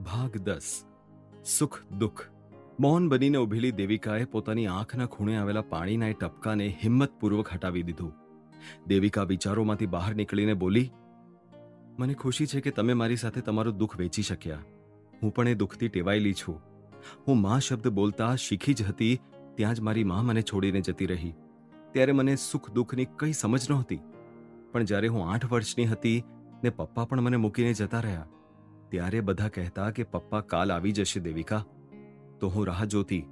ભાગ 10 સુખ દુઃખ. મૌન બનીને ઊભેલી દેવિકાએ પોતાની આંખના ખૂણે આવેલા પાણીના એ ટપકાને હિંમતપૂર્વક હટાવી દીધું. દેવિકા વિચારોમાંથી બહાર નીકળીને બોલી, મને ખુશી છે કે તમે મારી સાથે તમારું દુઃખ વેચી શક્યા. હું પણ એ દુઃખથી ટેવાયેલી છું. હું માં શબ્દ બોલતા શીખી જ હતી ત્યાં જ મારી માં મને છોડીને જતી રહી. ત્યારે મને સુખ દુઃખની કંઈ સમજ નહોતી. પણ જ્યારે હું 8 વર્ષની હતી ને પપ્પા પણ મને મૂકીને જતા રહ્યા, ત્યારે બધા કહેતા કે પપ્પા કાલ આવી જશે દેવિકા. તો હું રાહ જોતી,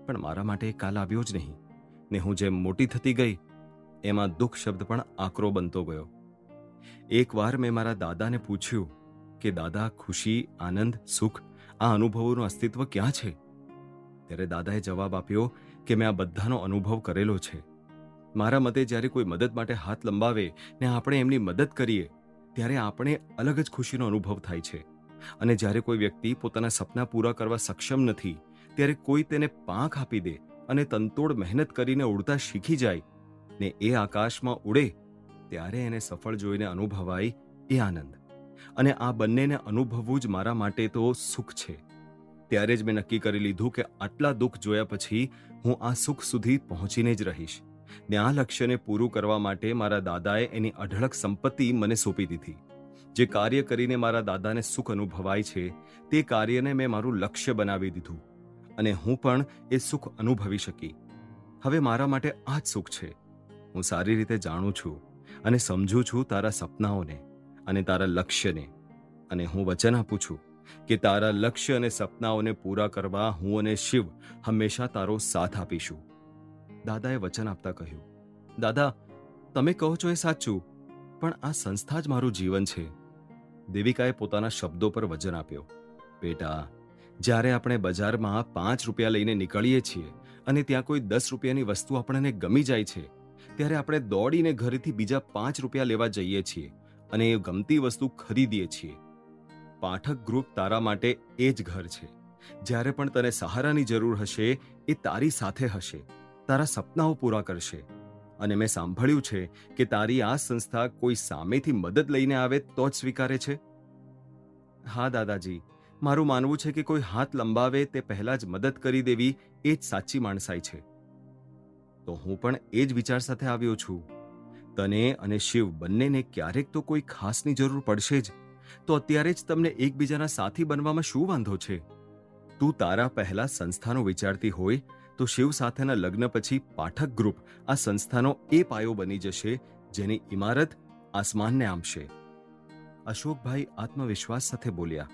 પણ મારા માટે કાલ આવ્યો જ નહીં. ને હું જેમ મોટી થતી ગઈ એમાં દુઃખ શબ્દ પણ આકરો બનતો ગયો. એકવાર મેં મારા દાદાને પૂછ્યું કે દાદા, ખુશી, આનંદ, સુખ આ અનુભવોનું અસ્તિત્વ ક્યાં છે? ત્યારે દાદાએ જવાબ આપ્યો કે મેં આ બધાનો અનુભવ કરેલો છે. મારા મતે જ્યારે કોઈ મદદ માટે હાથ લંબાવે ને આપણે એમની મદદ કરીએ ત્યારે આપણે અલગ જ ખુશીનો અનુભવ થાય છે. અને જ્યારે કોઈ વ્યક્તિ પોતાના સપના પૂરા કરવા સક્ષમ નથી ત્યારે કોઈ તેને પાંખ આપી દે અને તનતોડ મહેનત કરીને ઉડતા શીખી જાય ને એ આકાશમાં ઉડે ત્યારે એને સફળ જોઈને અનુભવાય એ આનંદ. અને આ બંનેને અનુભવવું જ મારા માટે તો સુખ છે. ત્યારે જ મેં નક્કી કરી લીધું કે આટલા દુઃખ જોયા પછી હું આ સુખ સુધી પહોંચીને જ રહીશ. ને આ લક્ષ્યને પૂરું કરવા માટે મારા દાદાએ એની અઢળક સંપત્તિ મને સોંપી દીધી. જે કાર્ય કરીને મારા દાદાને સુખ અનુભવાય છે તે કાર્યને મેં મારું લક્ષ્ય બનાવી દીધું અને હું પણ એ સુખ અનુભવી શકી. હવે મારા માટે આ જ સુખ છે. હું સારી રીતે જાણું છું અને સમજું છું તારા સપનાઓને અને તારા લક્ષ્યને, અને હું વચન આપું છું કે તારા લક્ષ્ય અને સપનાઓને પૂરા કરવા હું અને શિવ હંમેશા તારો સાથ આપીશું. દાદાએ વચન આપતા કહ્યું, દાદા, તમે કહો છો એ સાચું, પણ આ સંસ્થા જ મારું જીવન છે. દેવિકાએ પોતાના શબ્દો પર વચન આપ્યો, બેટા, જ્યારે આપણે બજારમાં 5 રૂપિયા લઈને નીકળીએ છીએ અને ત્યાં કોઈ 10 રૂપિયાની વસ્તુ આપણને ગમી જાય છે ત્યારે આપણે દોડીને ઘરેથી બીજા 5 રૂપિયા લેવા જઈએ છીએ અને એ ગમતી વસ્તુ ખરીદીએ છીએ. પાઠક ગ્રુપ તારા માટે એ જ ઘર છે. જ્યારે પણ તને સહારાની જરૂર હશે એ તારી સાથે હશે, તારા સપનાઓ પૂરા કરશે. અને મેં સાંભળ્યું છે કે તારી આ સંસ્થા કોઈ સામેથી મદદ લઈને આવે તો જ સ્વીકારે છે. હા દાદાજી, મારું માનવું છે કે કોઈ હાથ લંબાવે તે પહેલા જ મદદ કરી દેવી એ જ સાચી માણસાઈ છે. તો હું પણ એ જ વિચાર સાથે આવ્યો છું. તને અને શિવ બંનેને ક્યારેક તો કોઈ ખાસની જરૂર પડશે જ, તો અત્યારે જ તમને એકબીજાના સાથી બનવામાં શું વાંધો છે? તું તારા પહેલા સંસ્થાનો વિચારતી હોય તો શિવ સાથેના લગ્ન પછી પાઠક ગ્રુપ આ સંસ્થાનો એ પાયો બની જશે જેની ઇમારત આસમાનને આંબશે. અશોકભાઈ આત્મવિશ્વાસ સાથે બોલ્યા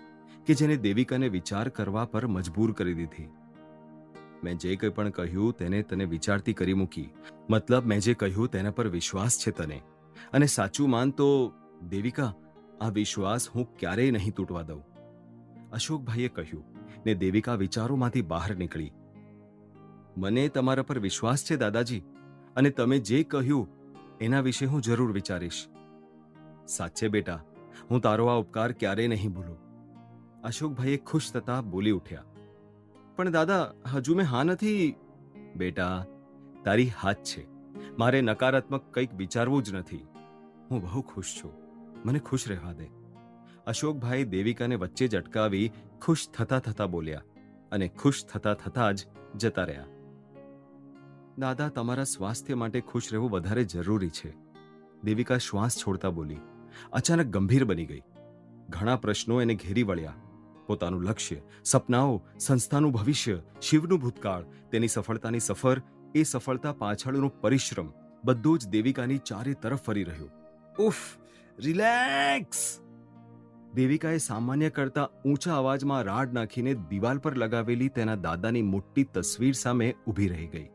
કે જેને દેવિકાને વિચાર કરવા પર મજબૂર કરી દીધી. મેં જે કંઈ પણ કહ્યું તેને તને વિચારતી કરી મૂકી. મતલબ મેં જે કહ્યું તેના પર વિશ્વાસ છે તને, અને સાચું માન તો દેવિકા, આ વિશ્વાસ હું ક્યારેય નહીં તૂટવા દઉં. અશોકભાઈએ કહ્યું ને દેવિકા વિચારોમાંથી બહાર નીકળી. મને તમારા પર વિશ્વાસ છે દાદાજી, અને તમે જે કહ્યું એના વિશે હું જરૂર વિચારીશ. સાચે બેટા, હું તારો આ ઉપકાર ક્યારેય નહીં ભૂલું. અશોકભાઈએ ખુશ થતા બોલી ઉઠ્યા, પણ દાદા, હજુ મેં હા નથી. બેટા, તારી હાથ છે. મારે નકારાત્મક કંઈક વિચારવું જ નથી. હું બહુ ખુશ છું, મને ખુશ રહેવા દે. અશોકભાઈ દેવિકાને વચ્ચે જ અટકાવી ખુશ થતા થતા બોલ્યા અને ખુશ થતા થતા જ જતા રહ્યા. દાદા, તમારા સ્વાસ્થ્ય માટે ખુશ રહેવું વધારે જરૂરી છે. દેવિકા શ્વાસ છોડતા બોલી. અચાનક ગંભીર બની ગઈ. ઘણા પ્રશ્નો એને ઘેરી વળ્યા. પોતાનું લક્ષ્ય, સપનાઓ, સંસ્થાનું ભવિષ્ય, શિવનું ભૂતકાળ, તેની સફળતાની સફર, એ સફળતા પાછળનો પરિશ્રમ, બધું જ દેવિકાની ચારે તરફ ફરી રહ્યું. ઉફ, રિલેક્સ! દેવિકાએ સામાન્ય કરતા ઊંચા અવાજમાં રાડ નાખીને દિવાલ પર લગાવેલી તેના દાદાની મોટી તસવીર સામે ઊભી રહી ગઈ.